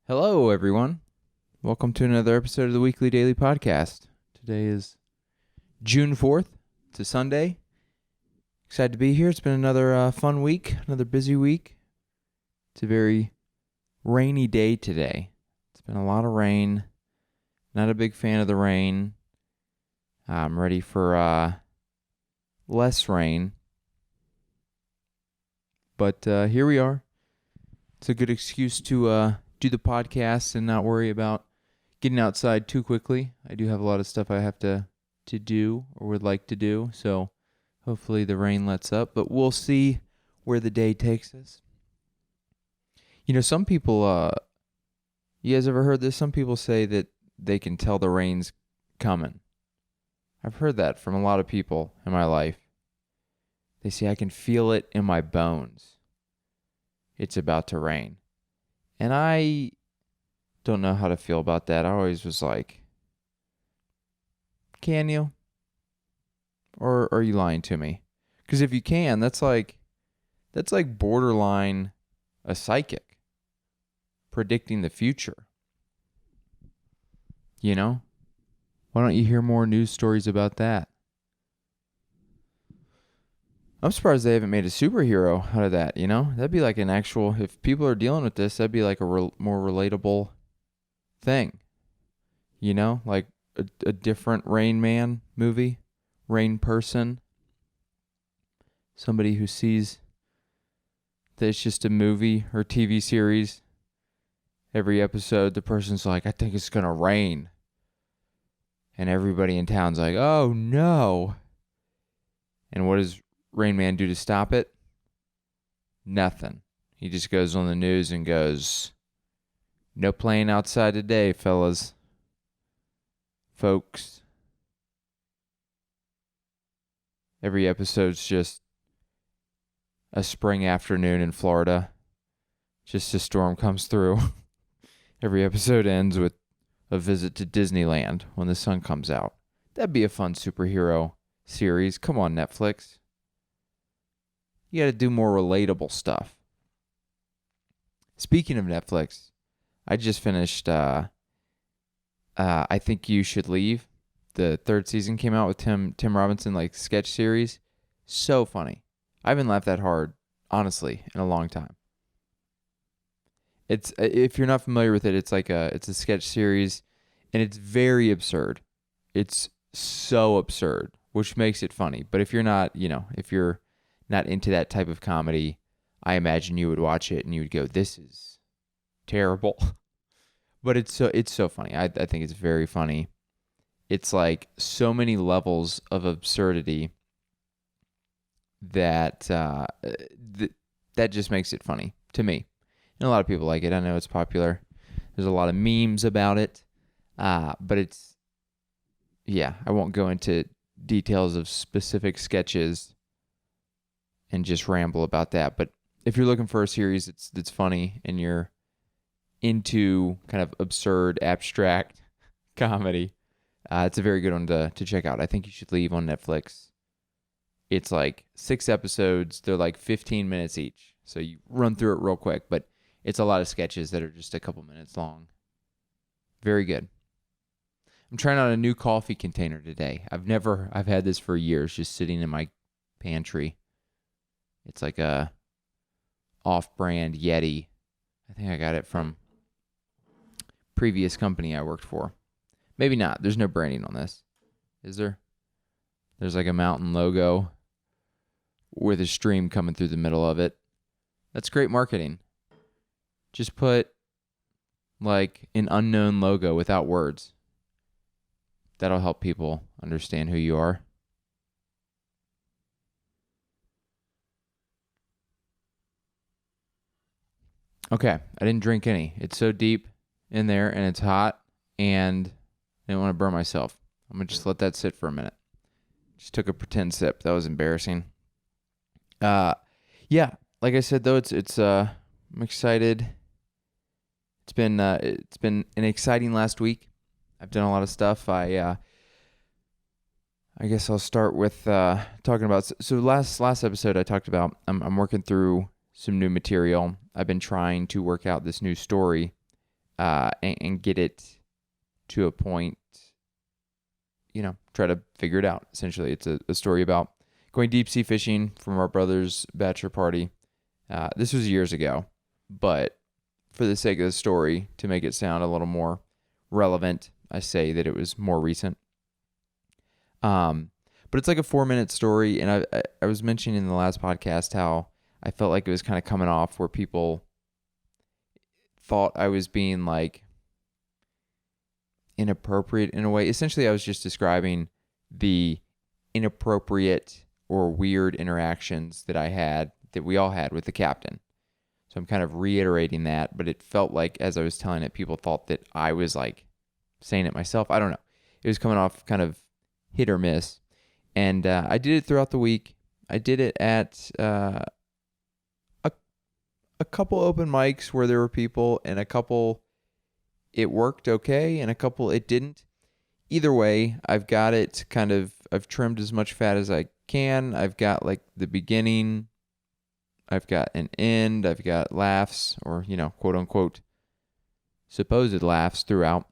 Hello, everyone. Welcome to another episode of the weekly Daily podcast. Today is June 4th. It's a Sunday. Excited to be here. It's been another fun week, another busy week. It's a very rainy day today. It's been a lot of rain. Not a big fan of the rain. I'm ready for less rain. But here we are. It's a good excuse to do the podcast and not worry about getting outside too quickly. I do have a lot of stuff I have to do or would like to do, so hopefully the rain lets up, but we'll see where the day takes us. You know, some people, you guys ever heard this? Some people say that they can tell the rain's coming. I've heard that from a lot of people in my life. They say, I can feel it in my bones. It's about to rain. And I don't know how to feel about that. I always was like, can you? Or are you lying to me? Because if you can, that's like borderline a psychic predicting the future. You know? Why don't you hear more news stories about that? I'm surprised they haven't made a superhero out of that, you know? That'd be like an actual, if people are dealing with this, that'd be like a more relatable thing. You know? Like a different Rain Man movie, Rain Person. Somebody who sees that it's just a movie or TV series. Every episode, the person's like, I think it's going to rain. And everybody in town's like, oh no. And what does Rain Man do to stop it? Nothing. He just goes on the news and goes, no playing outside today, fellas. Folks. Every episode's just a spring afternoon in Florida. Just a storm comes through. Every episode ends with a visit to Disneyland when the sun comes out. That'd be a fun superhero series. Come on, Netflix. You got to do more relatable stuff. Speaking of Netflix, I just finished I Think You Should Leave. The third season came out with Tim Robinson, like sketch series. So funny. I haven't laughed that hard, honestly, in a long time. It's, if you're not familiar with it, it's a sketch series, and it's very absurd. It's so absurd, which makes it funny. But if you're not, if you're not into that type of comedy, I imagine you would watch it and you would go, this is terrible. But it's so funny. I think it's very funny. It's like so many levels of absurdity that that just makes it funny to me. And a lot of people like it. I know it's popular. There's a lot of memes about it. But it's, I won't go into details of specific sketches and just ramble about that. But if you're looking for a series that's funny and you're into kind of absurd, abstract comedy, it's a very good one to check out. I Think You Should Leave on Netflix. It's like 6 episodes. They're like 15 minutes each. So you run through it real quick. But it's a lot of sketches that are just a couple minutes long. Very good. I'm trying out a new coffee container today. I've had this for years, just sitting in my pantry. It's like a off-brand Yeti. I think I got it from previous company I worked for. Maybe not. There's no branding on this. Is there? There's like a mountain logo with a stream coming through the middle of it. That's great marketing. Just put like an unknown logo without words. That'll help people understand who you are. Okay, I didn't drink any. It's so deep in there and it's hot and I didn't want to burn myself. I'm going to just let that sit for a minute. Just took a pretend sip. That was embarrassing. Like I said though, it's I'm excited. It's been an exciting last week. I've done a lot of stuff. I guess I'll start with talking about. So last episode I talked about I'm working through some new material. I've been trying to work out this new story, and get it to a point, try to figure it out. Essentially, it's a story about going deep sea fishing from our brother's bachelor party. This was years ago, but for the sake of the story, to make it sound a little more relevant, I say that it was more recent. But it's like a 4-minute story, and I was mentioning in the last podcast how I felt like it was kind of coming off where people thought I was being like inappropriate in a way. Essentially, I was just describing the inappropriate or weird interactions that we all had with the captain. So I'm kind of reiterating that, but it felt like as I was telling it, people thought that I was like saying it myself. I don't know. It was coming off kind of hit or miss. And I did it throughout the week. I did it at a couple open mics where there were people, and a couple it worked okay, and a couple it didn't. Either way, I've got it I've trimmed as much fat as I can. I've got like the beginning, I've got an end, I've got laughs, or, quote unquote, supposed laughs throughout,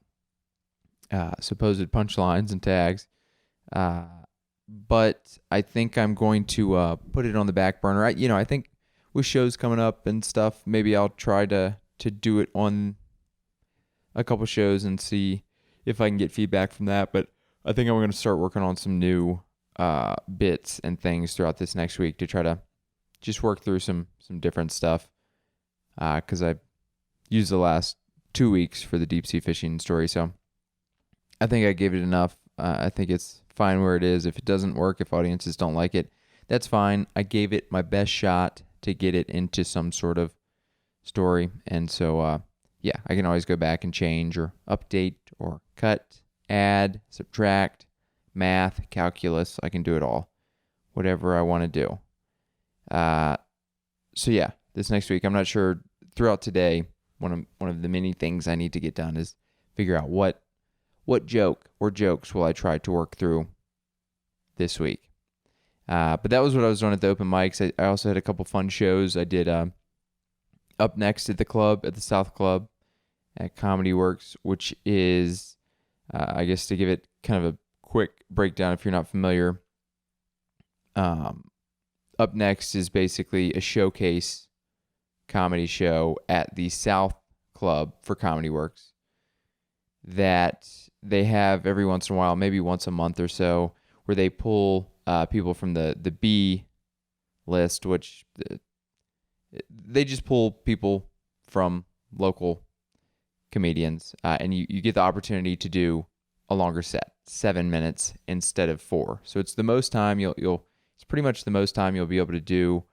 supposed punchlines and tags. But I think I'm going to put it on the back burner. I think with shows coming up and stuff, maybe I'll try to do it on a couple shows and see if I can get feedback from that. But I think I'm going to start working on some new bits and things throughout this next week to try to just work through some different stuff. Because I used the last 2 weeks for the deep sea fishing story. So I think I gave it enough. I think it's fine where it is. If it doesn't work, if audiences don't like it, that's fine. I gave it my best shot to get it into some sort of story. And so, I can always go back and change or update or cut, add, subtract, math, calculus. I can do it all, whatever I want to do. This next week, I'm not sure. Throughout today, one of the many things I need to get done is figure out what joke or jokes will I try to work through this week. But that was what I was doing at the open mics. I also had a couple fun shows. I did Up Next at the South Club at Comedy Works, which is, I guess to give it kind of a quick breakdown if you're not familiar, Up Next is basically a showcase comedy show at the South Club for Comedy Works that they have every once in a while, maybe once a month or so, where they pull people from the B list, which they just pull people from local comedians, and you get the opportunity to do a longer set, 7 minutes instead of 4. So it's the most time it's pretty much the most time you'll be able to do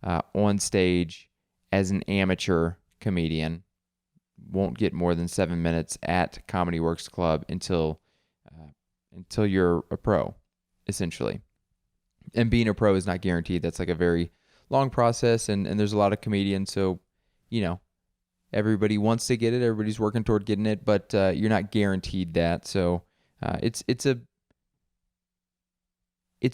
on stage as an amateur comedian. Won't get more than 7 minutes at Comedy Works Club until you're a pro, essentially. And being a pro is not guaranteed. That's like a very long process, and there's a lot of comedians, so everybody wants to get it. Everybody's working toward getting it, but you're not guaranteed that. So it's a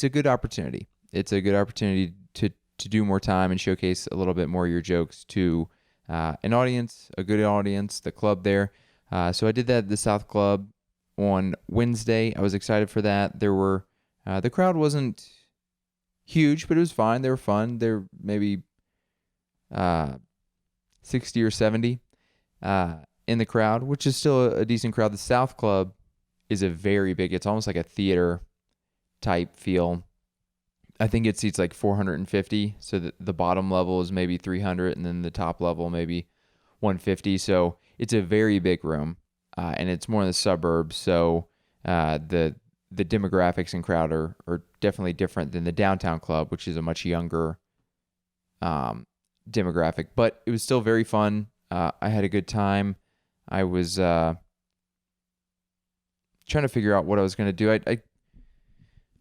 good opportunity. It's a good opportunity to do more time and showcase a little bit more of your jokes to an audience, a good audience, the club there. So I did that at the South Club on Wednesday. I was excited for that. There were the crowd wasn't huge, but it was fine. They were fun. There maybe 60 or 70 in the crowd, which is still a decent crowd. The South Club is a very big, it's almost like a theater type feel. I think it seats like 450. So the bottom level is maybe 300, and then the top level maybe 150. So it's a very big room, and it's more in the suburbs. So the demographics and crowd are definitely different than the downtown club, which is a much younger demographic. But it was still very fun. I had a good time. I was trying to figure out what I was going to do.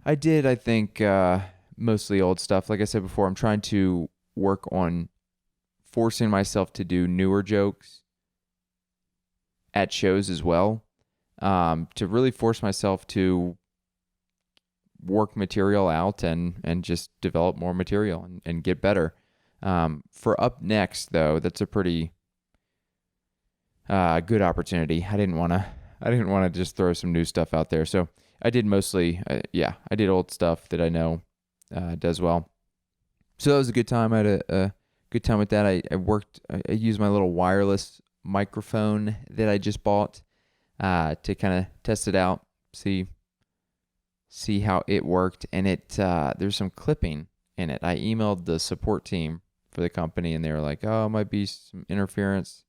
I did, I think, mostly old stuff. Like I said before, I'm trying to work on forcing myself to do newer jokes at shows as well, to really force myself to work material out and just develop more material and get better. For Up Next, though, that's a pretty good opportunity. I didn't want to just throw some new stuff out there. So I did mostly, I did old stuff that I know does well. So that was a good time. I had a good time with that. I used my little wireless microphone that I just bought to kind of test it out, see how it worked. And there's some clipping in it. I emailed the support team for the company, and they were like, "Oh, it might be some interference."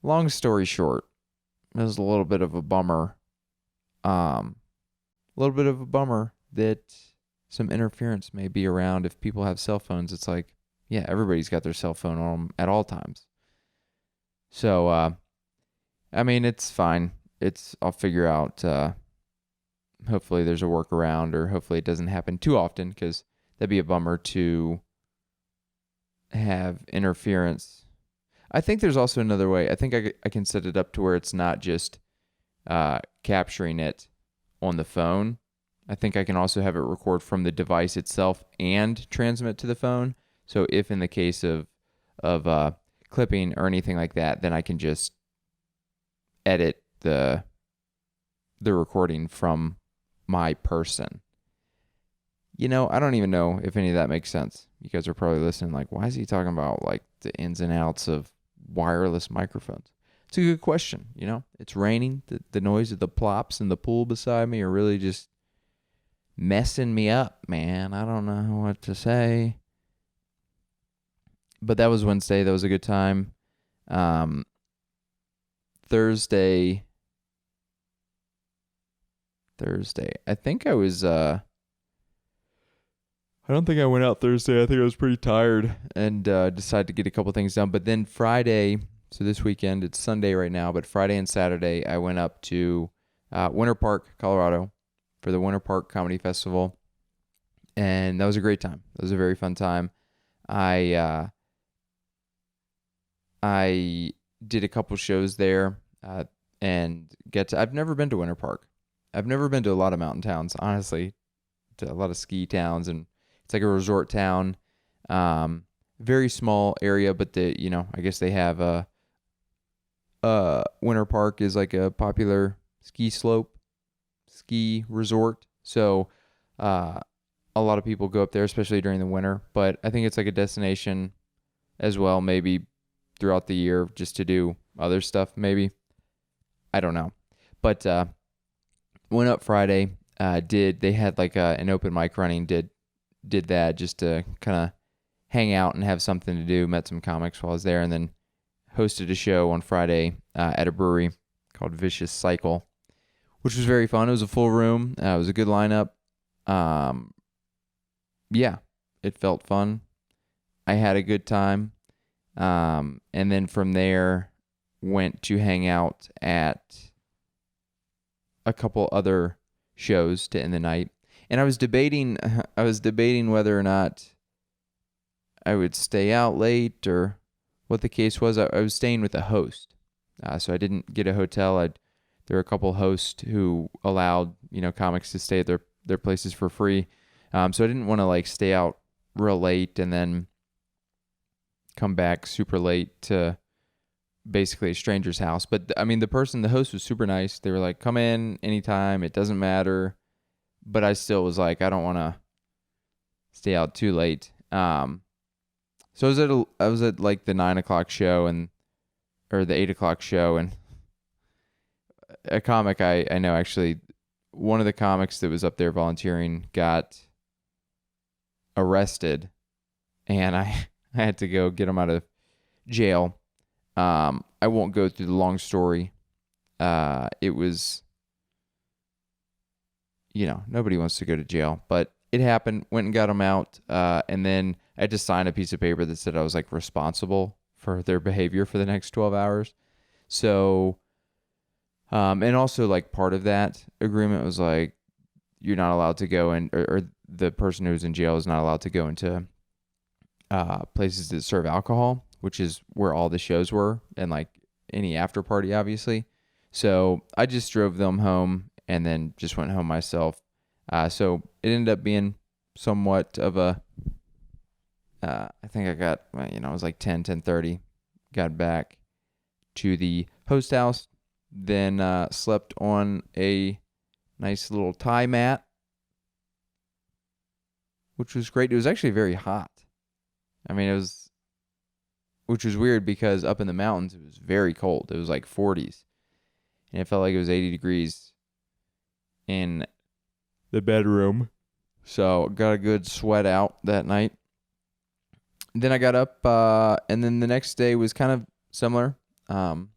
Long story short, it was a little bit of a bummer. That some interference may be around if people have cell phones. It's like, yeah, everybody's got their cell phone on them at all times. So, I mean, it's fine. I'll figure out, hopefully there's a workaround, or hopefully it doesn't happen too often, because that'd be a bummer to have interference. I think there's also another way. I think I can set it up to where it's not just capturing it on the phone. I think I can also have it record from the device itself and transmit to the phone. So if in the case of clipping or anything like that, then I can just edit the recording from my person. I don't even know if any of that makes sense. You guys are probably listening like, why is he talking about like the ins and outs of wireless microphones? It's a good question. It's raining. The noise of the plops in the pool beside me are really just messing me up, man. I don't know what to say. But that was Wednesday. That was a good time. Thursday. I think I was I don't think I went out Thursday. I think I was pretty tired and decided to get a couple things done. But then Friday, so this weekend, it's Sunday right now, but Friday and Saturday I went up to Winter Park, Colorado for the Winter Park Comedy Festival. And that was a great time. That was a very fun time. I did a couple shows there and I've never been to Winter Park. I've never been to a lot of mountain towns, honestly, to a lot of ski towns, and it's like a resort town, very small area, but I guess they have Winter Park is like a popular ski resort. So, a lot of people go up there, especially during the winter, but I think it's like a destination as well, maybe throughout the year just to do other stuff, maybe. I don't know. But, went up Friday, they had like an open mic running, did that just to kind of hang out and have something to do, met some comics while I was there, and then hosted a show on Friday at a brewery called Vicious Cycle, which was very fun. It was a full room. It was a good lineup. Yeah, it felt fun. I had a good time. And then from there, went to hang out at a couple other shows to end the night. And I was debating whether or not I would stay out late or what the case was. I was staying with a host. So I didn't get a hotel. There were a couple hosts who allowed, comics to stay at their places for free. So I didn't want to like stay out real late and then come back super late to basically a stranger's house. But I mean, the host was super nice. They were like, come in anytime. It doesn't matter. But I still was like, I don't want to stay out too late. So I was at like the 9 o'clock show or the 8 o'clock show, and a comic I know, actually, one of the comics that was up there volunteering got arrested, and I had to go get him out of jail. I won't go through the long story. It was, nobody wants to go to jail, but it happened. Went and got him out, and then I had to sign a piece of paper that said I was like responsible for their behavior for the next 12 hours. So, and also like part of that agreement was like, you're not allowed to go in, or the person who's in jail is not allowed to go into places that serve alcohol, which is where all the shows were, and like any after party, obviously. So I just drove them home and then just went home myself. So it ended up being somewhat of a, I think I got, it was like 10:30, got back to the host house, then slept on a nice little tie mat, which was great. It was actually very hot. I mean, which was weird because up in the mountains, it was very cold. It was like 40s. And it felt like it was 80 degrees in the bedroom. So got a good sweat out that night. Then I got up, and then the next day was kind of similar. Went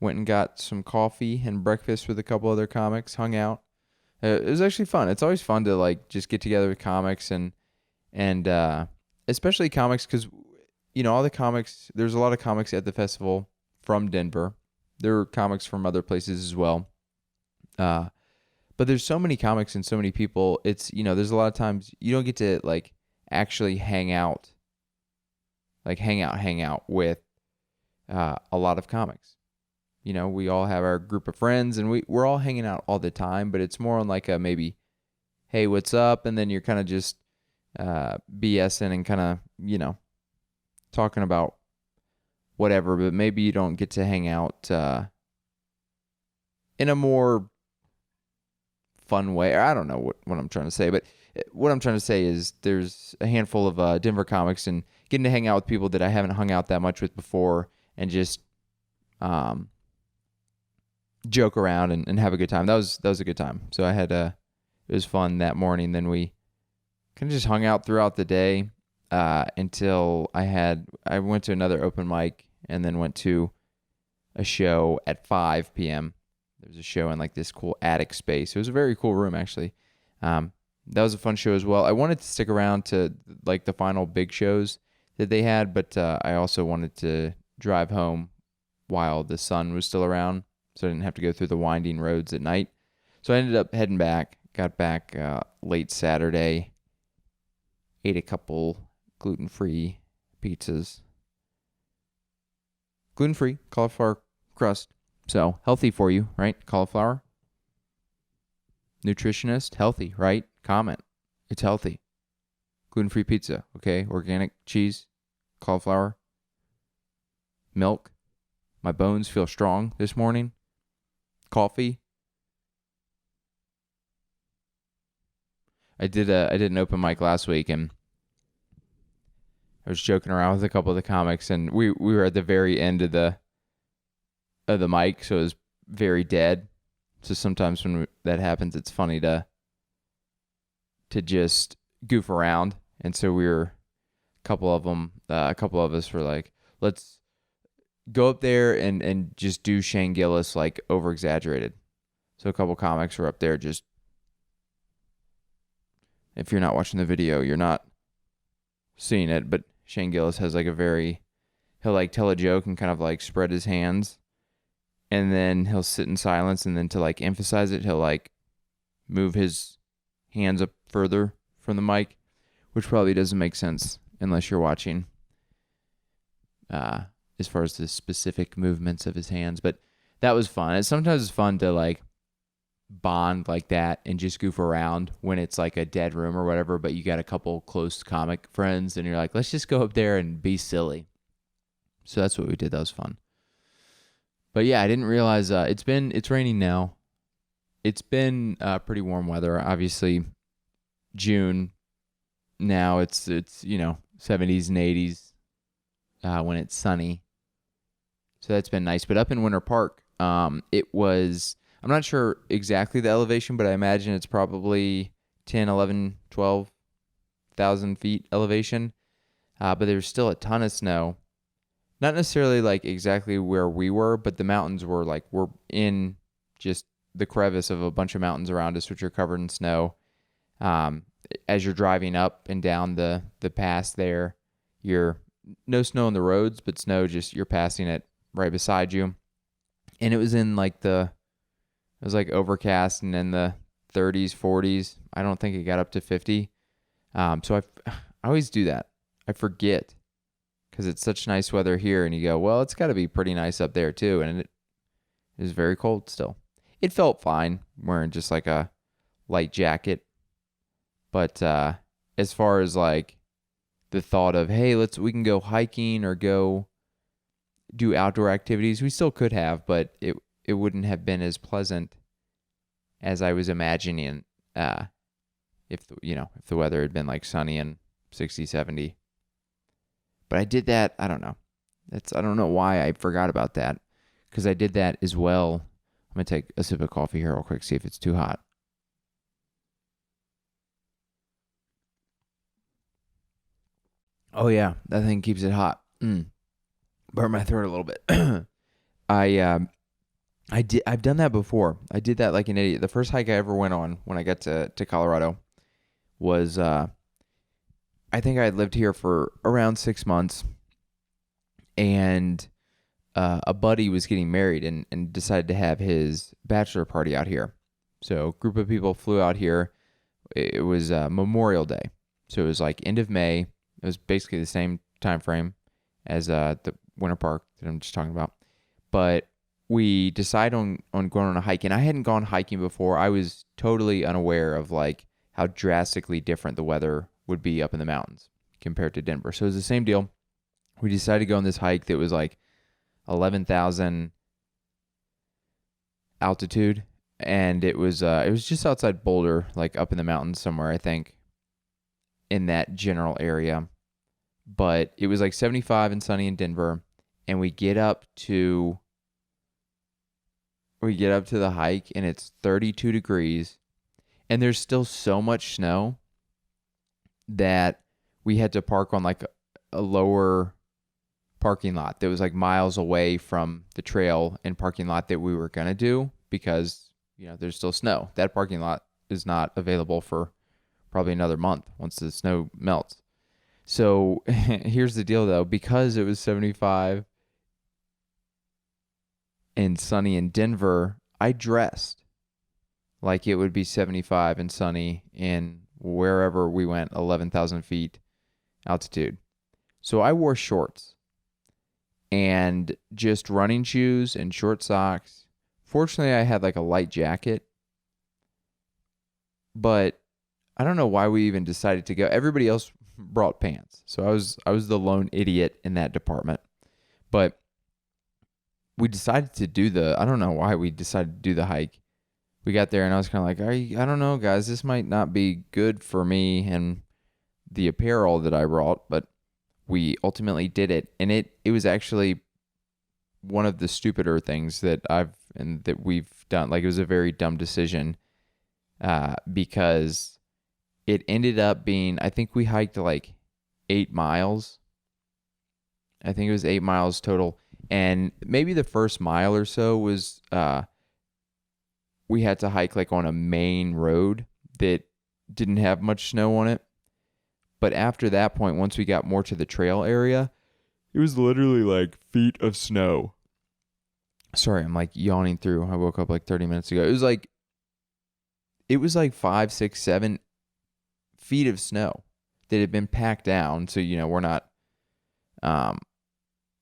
and got some coffee and breakfast with a couple other comics, hung out. It was actually fun. It's always fun to like just get together with comics and especially comics because, all the comics, there's a lot of comics at the festival from Denver. There are comics from other places as well. But there's so many comics and so many people. It's, there's a lot of times you don't get to like actually hang out with a lot of comics. We all have our group of friends and we're all hanging out all the time, but it's more on like a maybe, hey, what's up? And then you're kind of just BSing and kind of, talking about whatever, but maybe you don't get to hang out in a more fun way. I don't know what I'm trying to say, but what I'm trying to say is there's a handful of Denver comics and getting to hang out with people that I haven't hung out that much with before and just joke around and have a good time. That was a good time. So I had it was fun that morning. Then we kind of just hung out throughout the day until I went to another open mic and then went to a show at 5 p.m. There was a show in like this cool attic space. It was a very cool room actually. That was a fun show as well. I wanted to stick around to like the final big shows that they had, but I also wanted to drive home while the sun was still around, so I didn't have to go through the winding roads at night. So I ended up heading back, got back late Saturday, ate a couple gluten-free pizzas. Gluten-free, cauliflower crust. So healthy for you, right? Cauliflower. Nutritionist, healthy, right? Comment. It's healthy. Gluten-free pizza, okay? Organic cheese, cauliflower, milk. My bones feel strong this morning. Coffee. I did an open mic last week and I was joking around with a couple of the comics and we were at the very end of the mic, so it was very dead. So sometimes when that happens, it's funny to just goof around. And so a couple of us were like, let's go up there and just do Shane Gillis like over exaggerated. So a couple comics were up there just, if you're not watching the video, you're not seeing it, but Shane Gillis has like he'll like tell a joke and kind of like spread his hands and then he'll sit in silence and then to like emphasize it, he'll like move his hands up further from the mic, which probably doesn't make sense unless you're watching as far as the specific movements of his hands. But that was fun. Sometimes it's fun to like bond like that and just goof around when it's like a dead room or whatever, but you got a couple close comic friends and you're like, let's just go up there and be silly. So that's what we did. That was fun. But yeah, I didn't realize it's raining now. It's been pretty warm weather. Obviously, June now it's 70s and 80s when it's sunny. So that's been nice. But up in Winter Park, it was, I'm not sure exactly the elevation, but I imagine it's probably 10, 11, 12,000 feet elevation. But there's still a ton of snow. Not necessarily like exactly where we were, but the mountains were in just the crevice of a bunch of mountains around us, which are covered in snow. As you're driving up and down the pass there, you're no snow on the roads, but snow just, you're passing it right beside you. And it was in it was like overcast and in the 30s, 40s. I don't think it got up to 50. So I always do that. I forget because it's such nice weather here and you go, well, it's got to be pretty nice up there too. And it is very cold still. It felt fine wearing just like a light jacket. But as far as like the thought of, hey, we can go hiking or go do outdoor activities. We still could have, but it wouldn't have been as pleasant as I was imagining if if the weather had been like sunny and 60, 70. But I did that, I don't know. I don't know why I forgot about that, because I did that as well. I'm going to take a sip of coffee here real quick, see if it's too hot. Oh yeah, that thing keeps it hot. Burn my throat a little bit. I I've done that before. I did that like an idiot. The first hike I ever went on when I got to Colorado was I think I had lived here for around 6 months, and a buddy was getting married and decided to have his bachelor party out here. So a group of people flew out here. It was Memorial Day. So it was like end of May. It was basically the same time frame as the winter park that I'm just talking about. But we decided on going on a hike, and I hadn't gone hiking before. I was totally unaware of like how drastically different the weather would be up in the mountains compared to Denver. So it was the same deal. We decided to go on this hike that was like 11,000 altitude, and it was just outside Boulder, like up in the mountains somewhere, I think, in that general area. But it was like 75 and sunny in Denver, and we get up to the hike, and it's 32 degrees, and there's still so much snow that we had to park on like a lower parking lot that was like miles away from the trail and parking lot that we were going to do, because there's still snow. That parking lot is not available for probably another month once the snow melts. So here's the deal though, because it was 75 and sunny in Denver, I dressed like it would be 75 and sunny in wherever we went, 11,000 feet altitude. So I wore shorts and just running shoes and short socks. Fortunately, I had like a light jacket, but I don't know why we even decided to go. Everybody else brought pants, so I was the lone idiot in that department. But we decided to do I don't know why we decided to do the hike. We got there and I was kind of like, I don't know, guys, this might not be good for me and the apparel that I brought, but we ultimately did it, and it was actually one of the stupider things that we've done. Like, it was a very dumb decision, because it ended up being, I think we hiked like 8 miles. I think it was 8 miles total, and maybe the first mile or so was we had to hike like on a main road that didn't have much snow on it. But after that point, once we got more to the trail area, it was literally like feet of snow. Sorry, I'm like yawning through. I woke up like 30 minutes ago. It was like 5, 6, 7 feet of snow that had been packed down. So, we're not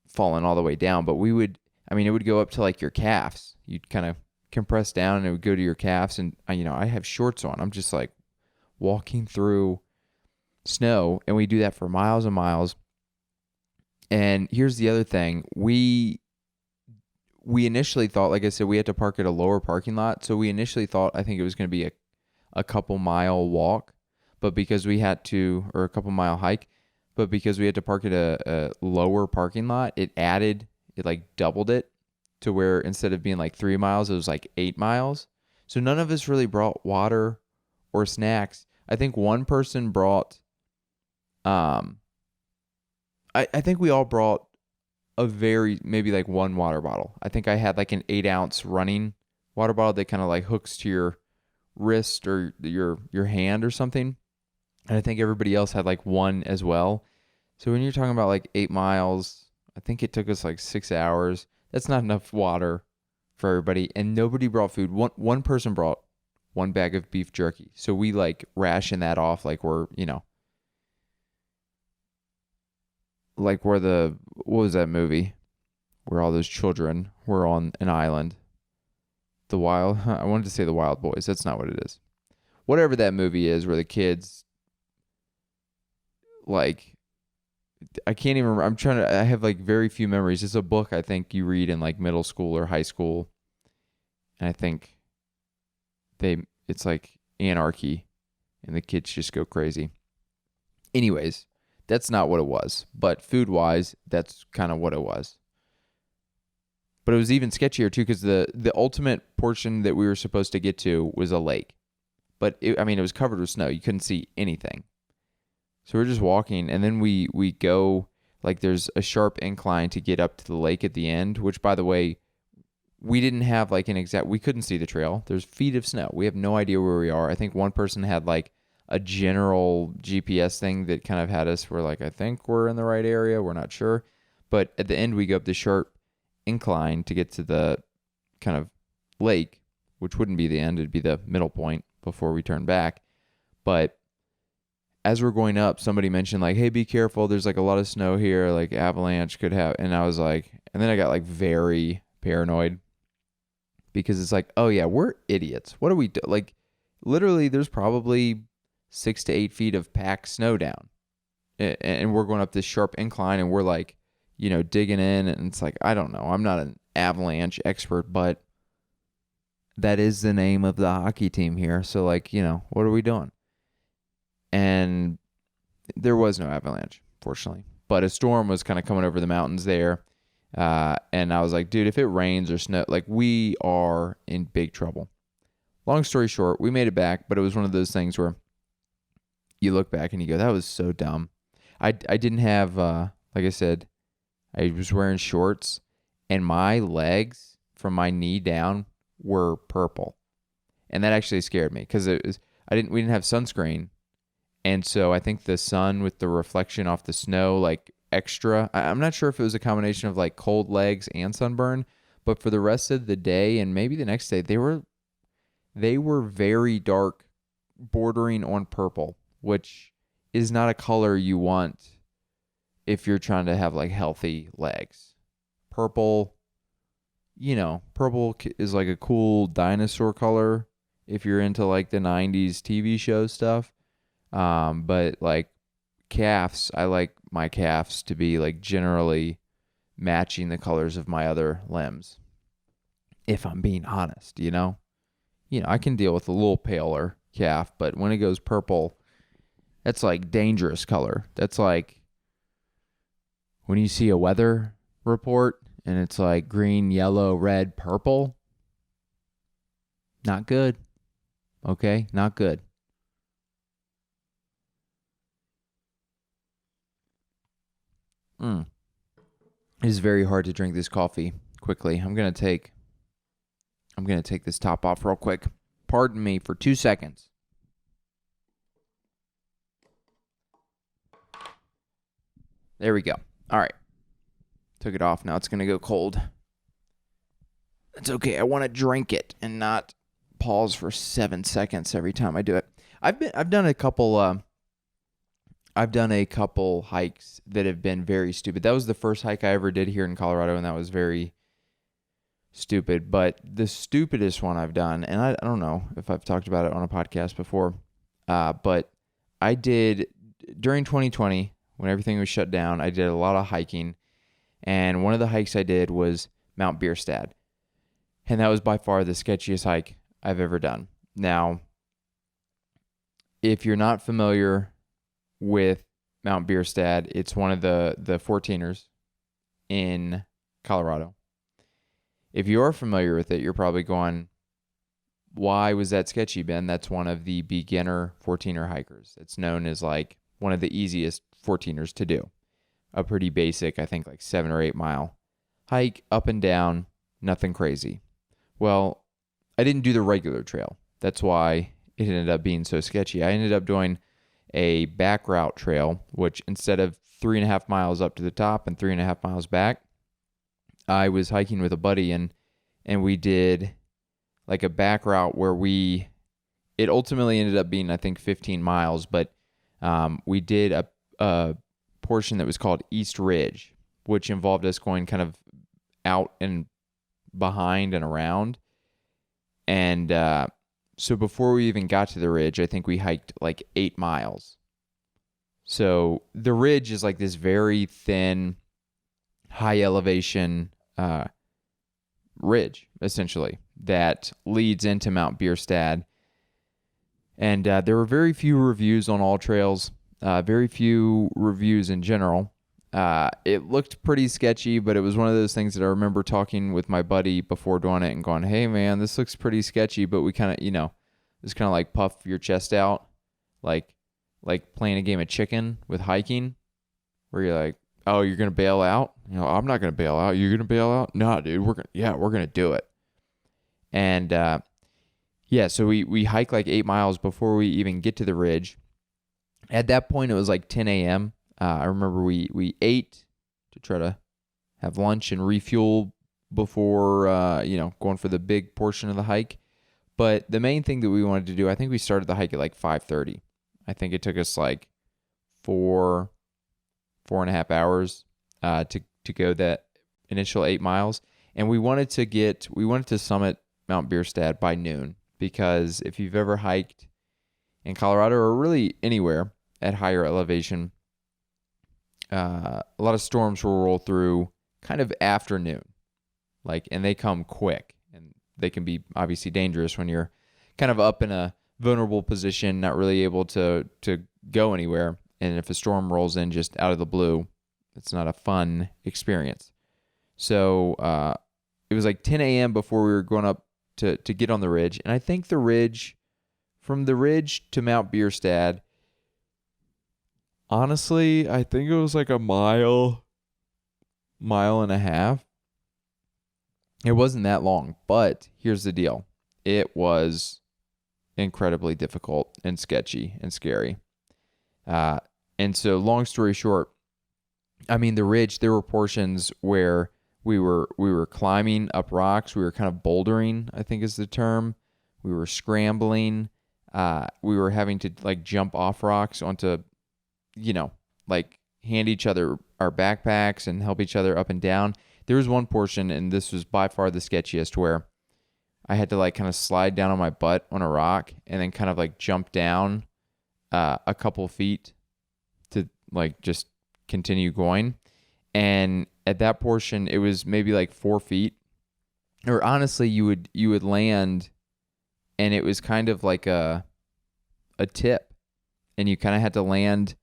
falling all the way down, but it would go up to like your calves. You'd kind of compress down and it would go to your calves. And, I have shorts on. I'm just like walking through snow, and we do that for miles and miles. And here's the other thing. We initially thought, like I said, we had to park at a lower parking lot. So we initially thought, I think it was going to be a couple mile walk, but because we had to, or a couple mile hike, but because we had to park at a lower parking lot, it like doubled it to where instead of being like 3 miles, it was like 8 miles. So none of us really brought water or snacks. I think one person brought, I think we all brought maybe like one water bottle. I think I had like an 8-ounce running water bottle that kind of like hooks to your wrist or your hand or something. And I think everybody else had like one as well. So when you're talking about like 8 miles, I think it took us like 6 hours. That's not enough water for everybody. And nobody brought food. One person brought 1 bag of beef jerky. So we like ration that off like we're, like what was that movie where all those children were on an island? I wanted to say The Wild Boys. That's not what it is. Whatever that movie is where the kids like I can't even remember. I have like very few memories. It's a book I think you read in like middle school or high school. And I think it's like anarchy and the kids just go crazy. Anyways, that's not what it was. But food wise, that's kind of what it was. But it was even sketchier too because the ultimate portion that we were supposed to get to was a lake. But it was covered with snow. You couldn't see anything. So we're just walking, and then we go, like there's a sharp incline to get up to the lake at the end, which, by the way, we didn't have like we couldn't see the trail. There's feet of snow. We have no idea where we are. I think one person had like a general GPS thing that kind of had us, we're like, I think we're in the right area. We're not sure. But at the end, we go up the sharp incline to get to the kind of lake, which wouldn't be the end. It'd be the middle point before we turn back. But as we're going up, somebody mentioned like, hey, be careful. There's like a lot of snow here, like avalanche could have. And I was like, and then I got like very paranoid because it's like, oh yeah, we're idiots. What do we do? Like literally there's probably 6 to 8 feet of packed snow down. And we're going up this sharp incline and we're like, digging in. And it's like, I don't know. I'm not an avalanche expert, but that is the name of the hockey team here. So like, what are we doing? And there was no avalanche, fortunately. But a storm was kind of coming over the mountains there. And I was like, dude, if it rains or snow, like we are in big trouble. Long story short, we made it back, but it was one of those things where you look back and you go, that was so dumb. I didn't have, like I said, I was wearing shorts and my legs from my knee down were purple. And that actually scared me because we didn't have sunscreen. And so I think the sun with the reflection off the snow, like extra, I'm not sure if it was a combination of like cold legs and sunburn, but for the rest of the day and maybe the next day, they were very dark, bordering on purple, which is not a color you want if you're trying to have like healthy legs. Purple, purple is like a cool dinosaur color if you're into like the 90s TV show stuff. But like calves, I like my calves to be like generally matching the colors of my other limbs. If I'm being honest, I can deal with a little paler calf, but when it goes purple, that's like dangerous color. That's like when you see a weather report and it's like green, yellow, red, purple. Not good. Okay? Not good. It is very hard to drink this coffee quickly. I'm gonna take this top off real quick. Pardon me for 2 seconds. There we go. All right. Took it off. Now it's gonna go cold. It's okay. I want to drink it and not pause for 7 seconds every time I do it. I've done a couple hikes that have been very stupid. That was the first hike I ever did here in Colorado, and that was very stupid. But the stupidest one I've done, and I don't know if I've talked about it on a podcast before, but I did during 2020 when everything was shut down. I did a lot of hiking, and one of the hikes I did was Mount Bierstadt, and that was by far the sketchiest hike I've ever done. Now, if you're not familiar with Mount Bierstadt, it's one of the 14ers in Colorado. If you're familiar with it, you're probably going, why was that sketchy, Ben? That's one of the beginner 14er hikers. It's known as like one of the easiest 14ers to do. A pretty basic, I think like 7 or 8 mile hike up and down, nothing crazy. Well, I didn't do the regular trail. That's why it ended up being so sketchy. I ended up doing a back route trail, which instead of 3.5 miles up to the top and 3.5 miles back, I was hiking with a buddy and we did like a back route where it ultimately ended up being, I think, 15 miles, but we did a portion that was called East Ridge, which involved us going kind of out and behind and around. And so before we even got to the ridge, I think we hiked like 8 miles. So the ridge is like this very thin, high elevation ridge, essentially, that leads into Mount Bierstadt. And there were very few reviews on all trails, very few reviews in general. It looked pretty sketchy, but it was one of those things that I remember talking with my buddy before doing it and going, hey, man, this looks pretty sketchy, but we kind of, it's kind of like puff your chest out, like playing a game of chicken with hiking, where you're like, oh, you're going to bail out? I'm not going to bail out. You're going to bail out? Nah, dude, we're going to do it. And so we hike like 8 miles before we even get to the ridge. At that point, it was like 10 a.m. I remember we ate to try to have lunch and refuel before, going for the big portion of the hike. But the main thing that we wanted to do, I think we started the hike at like 5:30. I think it took us like 4.5 hours to go that initial 8 miles. And we wanted to summit Mount Bierstadt by noon, because if you've ever hiked in Colorado or really anywhere at higher elevation, a lot of storms will roll through kind of afternoon, and they come quick, and they can be obviously dangerous when you're kind of up in a vulnerable position, not really able to go anywhere. And if a storm rolls in just out of the blue, it's not a fun experience. So it was like 10 a.m. before we were going up to get on the ridge. And I think from the ridge to Mount Bierstadt, honestly, I think it was like a mile and a half. It wasn't that long, but here's the deal. It was incredibly difficult and sketchy and scary. And so long story short, I mean, the ridge, there were portions where we were climbing up rocks. We were kind of bouldering, I think is the term. We were scrambling. We were having to jump off rocks onto, hand each other our backpacks and help each other up and down. There was one portion, and this was by far the sketchiest, where I had to kind of slide down on my butt on a rock and then kind of jump down a couple feet to just continue going. And at that portion, it was maybe 4 feet, or honestly, you would land, and it was kind of like a tip, and you kind of had to land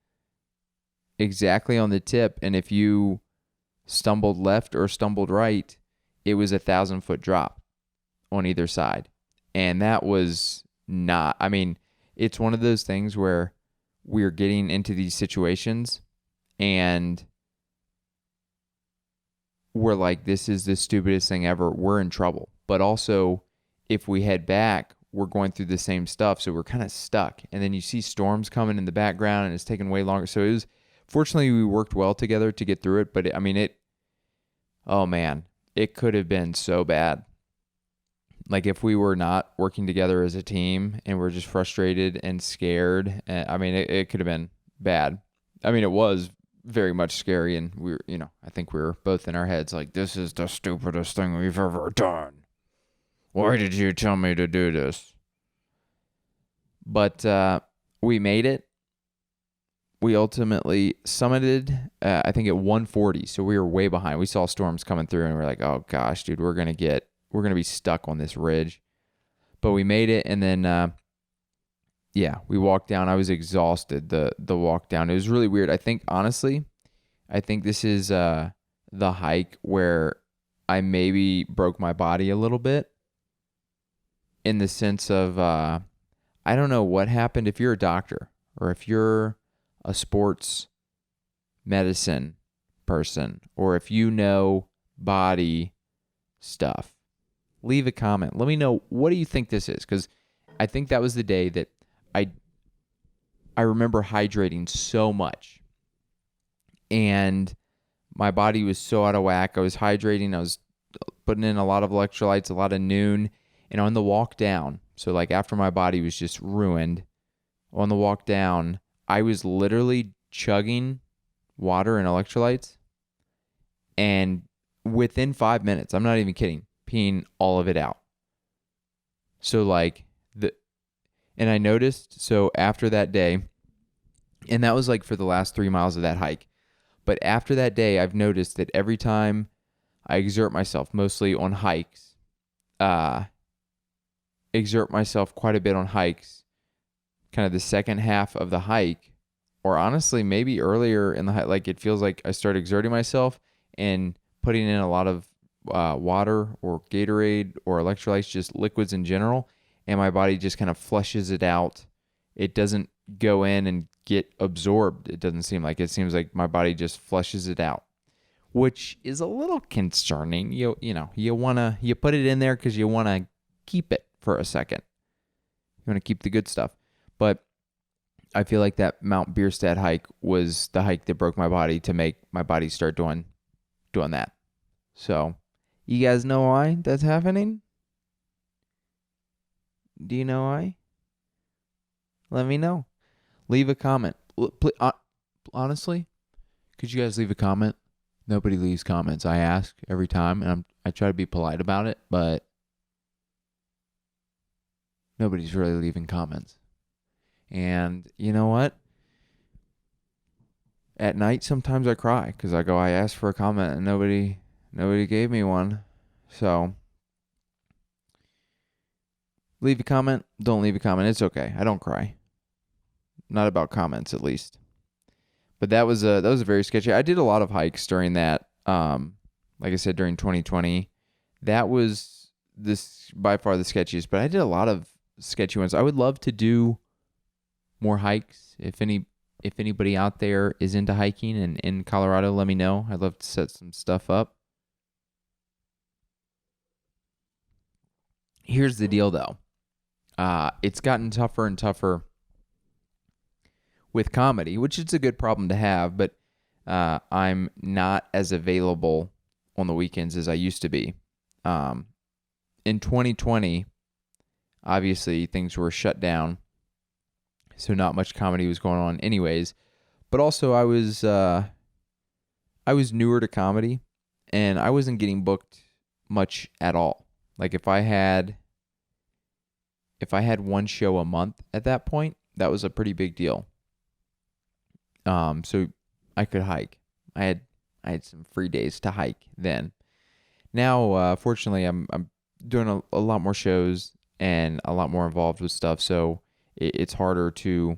exactly on the tip. And if you stumbled left or stumbled right, it was 1,000-foot drop on either side. And that was not, I mean, it's one of those things where we're getting into these situations and we're like, this is the stupidest thing ever. We're in trouble. But also, if we head back, we're going through the same stuff. So we're kind of stuck. And then you see storms coming in the background, and it's taking way longer. So it was, fortunately, we worked well together to get through it. But oh man, it could have been so bad. If we were not working together as a team and we're just frustrated and scared, it could have been bad. It was very much scary, and we were, I think we were both in our heads this is the stupidest thing we've ever done. Why did you tell me to do this? But we made it. We ultimately summited, I think at 140, so we were way behind. We saw storms coming through, and we're like, oh gosh, dude, we're going to be stuck on this ridge. But we made it, and then, we walked down. I was exhausted, the walk down. It was really weird. I think this is the hike where I maybe broke my body a little bit, in the sense of, I don't know what happened. If you're a doctor, or if you're a sports medicine person, or if you know body stuff, leave a comment. Let me know, what do you think this is? Because I think that was the day that I remember hydrating so much, and my body was so out of whack. I was hydrating. I was putting in a lot of electrolytes, a lot of noon, and on the walk down, so after my body was just ruined, on the walk down, I was literally chugging water and electrolytes, and within 5 minutes, I'm not even kidding, peeing all of it out. So and I noticed, so after that day, And that was like for the last 3 miles of that hike. But after that day, I've noticed that every time I exert myself, mostly on hikes, exert myself quite a bit on hikes, kind of the second half of the hike, or honestly, maybe earlier in the hike, like it feels like I start exerting myself and putting in a lot of water or Gatorade or electrolytes, just liquids in general, and my body just kind of flushes it out. It doesn't go in and get absorbed. It doesn't seem like. It seems like my body just flushes it out, which is a little concerning. You put it in there because you want to keep it for a second. You want to keep the good stuff. But I feel like that Mount Bierstadt hike was the hike that broke my body to make my body start doing that. So, you guys know why that's happening? Do you know why? Let me know. Leave a comment. Honestly, could you guys leave a comment? Nobody leaves comments. I ask every time, and I try to be polite about it, but nobody's really leaving comments. And you know what? At night, sometimes I cry because I asked for a comment and nobody gave me one. So leave a comment. Don't leave a comment. It's okay. I don't cry. Not about comments, at least. But that was a very sketchy. I did a lot of hikes during that. Like I said, during 2020, that was this by far the sketchiest. But I did a lot of sketchy ones. I would love to do more hikes. If anybody out there is into hiking and in Colorado, let me know. I'd love to set some stuff up. Here's the deal, though. It's gotten tougher and tougher with comedy, which is a good problem to have, but I'm not as available on the weekends as I used to be. In 2020, obviously, things were shut down, so not much comedy was going on anyways. But also, I was newer to comedy, and I wasn't getting booked much at all. Like if I had one show a month at that point, that was a pretty big deal. So I could hike. I had some free days to hike then. Now, fortunately, I'm doing a lot more shows and a lot more involved with stuff, so it's harder to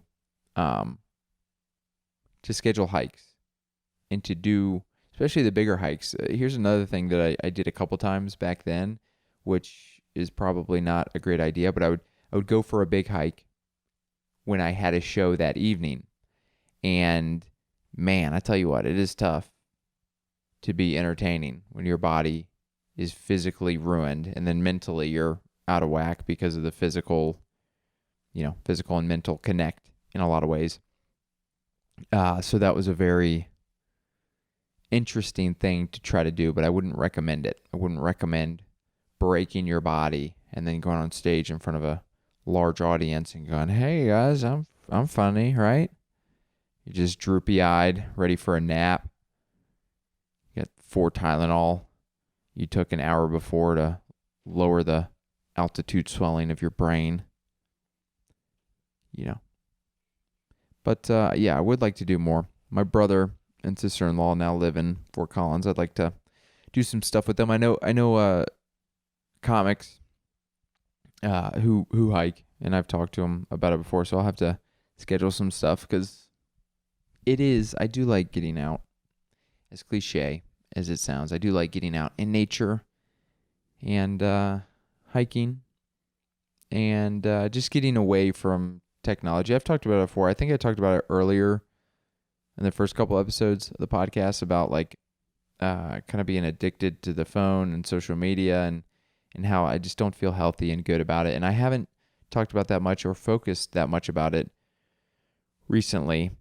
schedule hikes and to do, especially the bigger hikes. Here's another thing that I did a couple times back then, which is probably not a great idea, but I would go for a big hike when I had a show that evening. And man, I tell you what, it is tough to be entertaining when your body is physically ruined and then mentally you're out of whack because of the physical and mental connect in a lot of ways. So that was a very interesting thing to try to do, but I wouldn't recommend it. I wouldn't recommend breaking your body and then going on stage in front of a large audience and going, "Hey guys, I'm funny, right?" You're just droopy-eyed, ready for a nap. You got 4 Tylenol you took an hour before to lower the altitude swelling of your brain. But yeah, I would like to do more. My brother and sister-in-law now live in Fort Collins. I'd like to do some stuff with them. I know comics who hike, and I've talked to them about it before, so I'll have to schedule some stuff because I do like getting out. As cliche as it sounds, I do like getting out in nature and hiking and just getting away from technology. I've talked about it before. I think I talked about it earlier in the first couple episodes of the podcast about like kind of being addicted to the phone and social media and how I just don't feel healthy and good about it. And I haven't talked about that much or focused that much about it recently.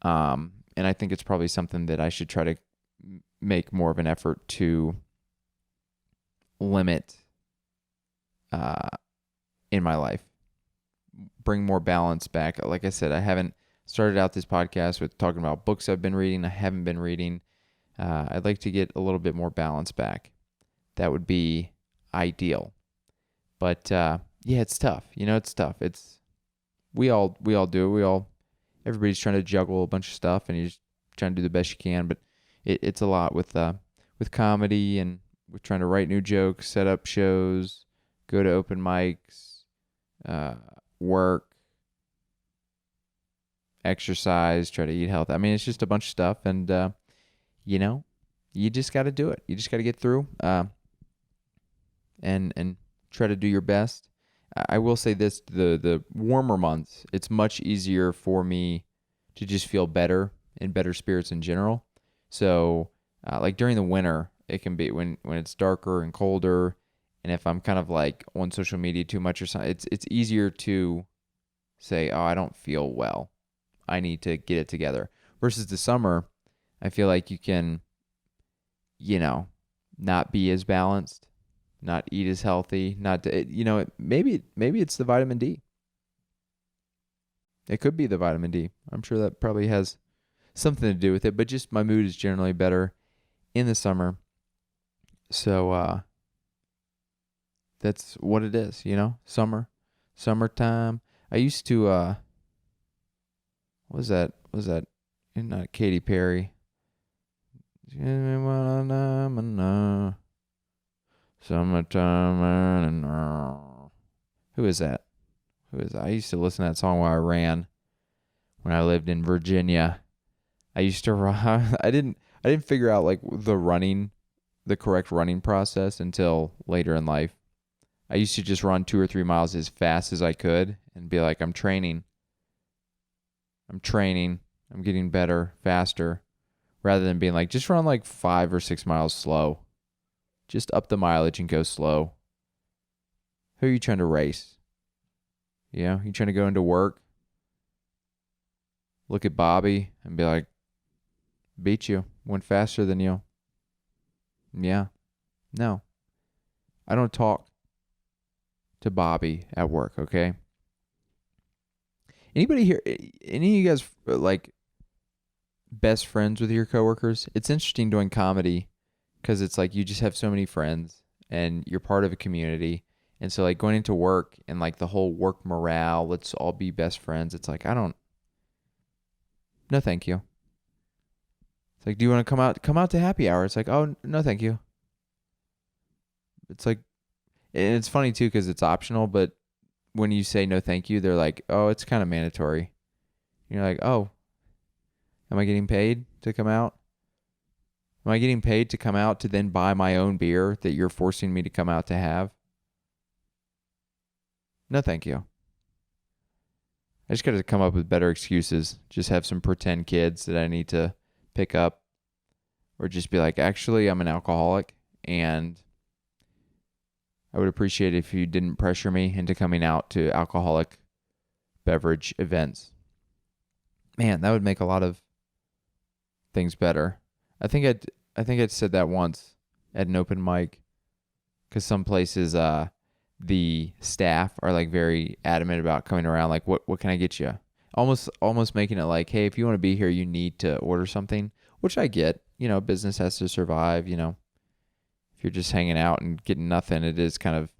And I think it's probably something that I should try to make more of an effort to limit in my life. Bring more balance back. Like I said, I haven't started out this podcast with talking about books I've been reading. I haven't been reading. I'd like to get a little bit more balance back. That would be ideal. But yeah, it's tough. It's tough. We all do. We all everybody's trying to juggle a bunch of stuff, and you're just trying to do the best you can. But it's a lot with comedy, and with trying to write new jokes, set up shows, go to open mics, work, exercise, try to eat healthy. I mean, it's just a bunch of stuff, and you just got to do it. You just got to get through, and try to do your best. I will say this: the warmer months, it's much easier for me to just feel better, in better spirits in general. So, like during the winter, it can be when it's darker and colder, and if I'm kind of like on social media too much or something, it's easier to say, "Oh, I don't feel well. I need to get it together." Versus the summer, I feel like you can, not be as balanced, not eat as healthy, maybe it's the vitamin D. It could be the vitamin D. I'm sure that probably has something to do with it, but just my mood is generally better in the summer. So that's what it is, summertime. I used to what was that? Not Katy Perry. Summertime. Who is that? I used to listen to that song while I ran when I lived in Virginia. I used to run. I didn't figure out like the correct running process until later in life. I used to just run 2 or 3 miles as fast as I could and be like, I'm training. I'm getting better, faster, rather than being like, just run like 5 or 6 miles slow. Just up the mileage and go slow. Who are you trying to race? You trying to go into work, look at Bobby and be like, beat you, went faster than you. Yeah. No. I don't talk to Bobby at work, okay? Anybody here, any of you guys like best friends with your coworkers? It's interesting doing comedy because it's like you just have so many friends and you're part of a community. And so like going into work and like the whole work morale, let's all be best friends. It's like, no, thank you. It's like, do you want to come out to happy hour? It's like, oh, no, thank you. It's like, and it's funny too, because it's optional, but when you say no, thank you, they're like, oh, it's kind of mandatory. You're like, oh, am I getting paid to come out? Am I getting paid to come out to then buy my own beer that you're forcing me to come out to have? No, thank you. I just got to come up with better excuses. Just have some pretend kids that I need to pick up. Or just be like, actually, I'm an alcoholic, and I would appreciate it if you didn't pressure me into coming out to alcoholic beverage events. Man, that would make a lot of things better. I think I'd said that once at an open mic, because some places the staff are like very adamant about coming around, like what can I get you? Almost making it like, hey, if you want to be here, you need to order something, which I get. Business has to survive. If you're just hanging out and getting nothing, it is kind of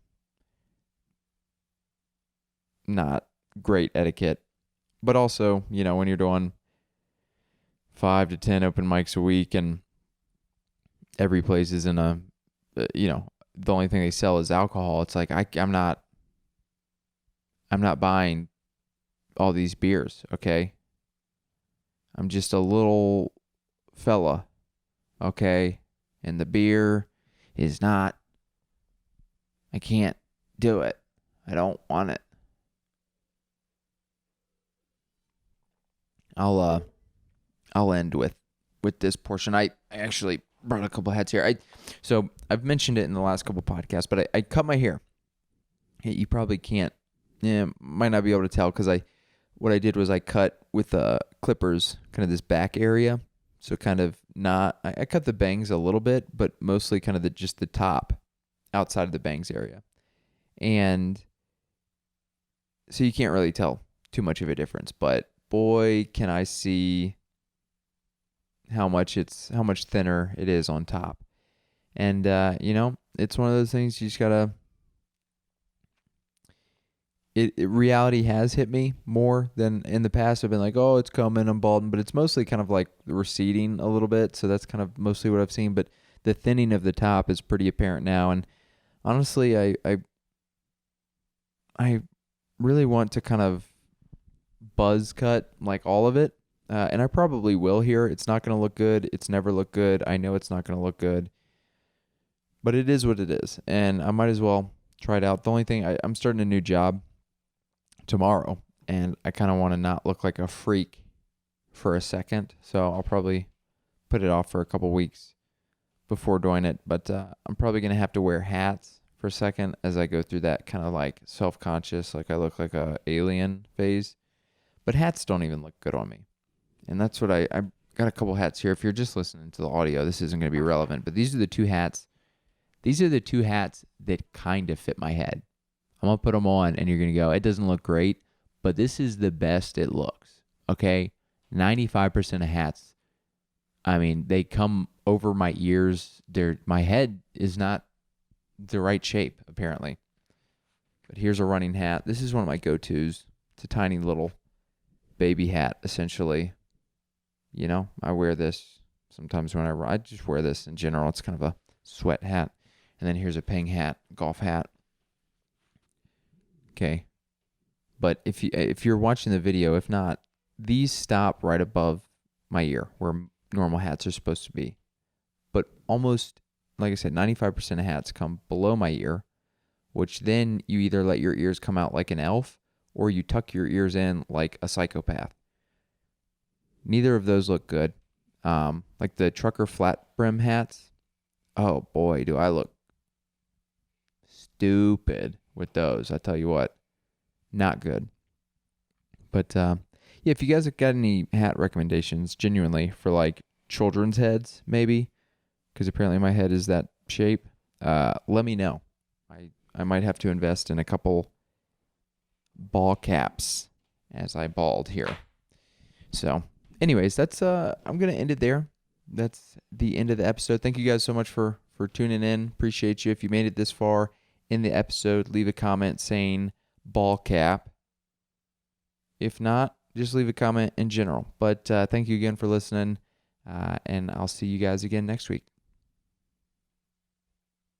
not great etiquette. But also, when you're doing 5 to 10 open mics a week and every place is in a, the only thing they sell is alcohol. It's like, I'm not buying all these beers. Okay. I'm just a little fella. Okay. And the beer is not, I can't do it. I don't want it. I'll end with this portion. I actually brought a couple hats here. So I've mentioned it in the last couple podcasts, but I cut my hair. You probably can't, might not be able to tell, because what I did was I cut with clippers, kind of this back area. So kind of not, I cut the bangs a little bit, but mostly kind of just the top outside of the bangs area. And so you can't really tell too much of a difference, but boy, can I see how much thinner it is on top. And, it's one of those things you just gotta, reality has hit me more than in the past. I've been like, oh, it's coming, I'm balding, but it's mostly kind of like receding a little bit. So that's kind of mostly what I've seen. But the thinning of the top is pretty apparent now. And honestly, I really want to kind of buzz cut like all of it. And I probably will here. It's not going to look good. It's never looked good. I know it's not going to look good. But it is what it is. And I might as well try it out. The only thing, I'm starting a new job tomorrow. And I kind of want to not look like a freak for a second. So I'll probably put it off for a couple weeks before doing it. But I'm probably going to have to wear hats for a second as I go through that kind of like self-conscious, like I look like a alien phase. But hats don't even look good on me. And that's what I got a couple hats here. If you're just listening to the audio, this isn't going to be relevant. But these are the two hats. These are the two hats that kind of fit my head. I'm going to put them on and you're going to go, it doesn't look great, but this is the best it looks. Okay? 95% of hats, I mean, they come over my ears. My head is not the right shape, apparently. But here's a running hat. This is one of my go-tos. It's a tiny little baby hat, essentially. You know, I wear this sometimes when I just wear this in general. It's kind of a sweat hat. And then here's a Ping hat, golf hat. Okay. But if you're watching the video, if not, these stop right above my ear where normal hats are supposed to be. But almost, like I said, 95% of hats come below my ear, which then you either let your ears come out like an elf or you tuck your ears in like a psychopath. Neither of those look good. Like the trucker flat brim hats. Oh boy, do I look stupid with those. I tell you what, not good. But yeah, if you guys have got any hat recommendations, genuinely for like children's heads, maybe, because apparently my head is that shape. Let me know. I might have to invest in a couple ball caps as I bald here. So. Anyways, that's I'm gonna end it there. That's the end of the episode. Thank you guys so much for tuning in. Appreciate you. If you made it this far in the episode, leave a comment saying ball cap. If not, just leave a comment in general. But thank you again for listening, and I'll see you guys again next week.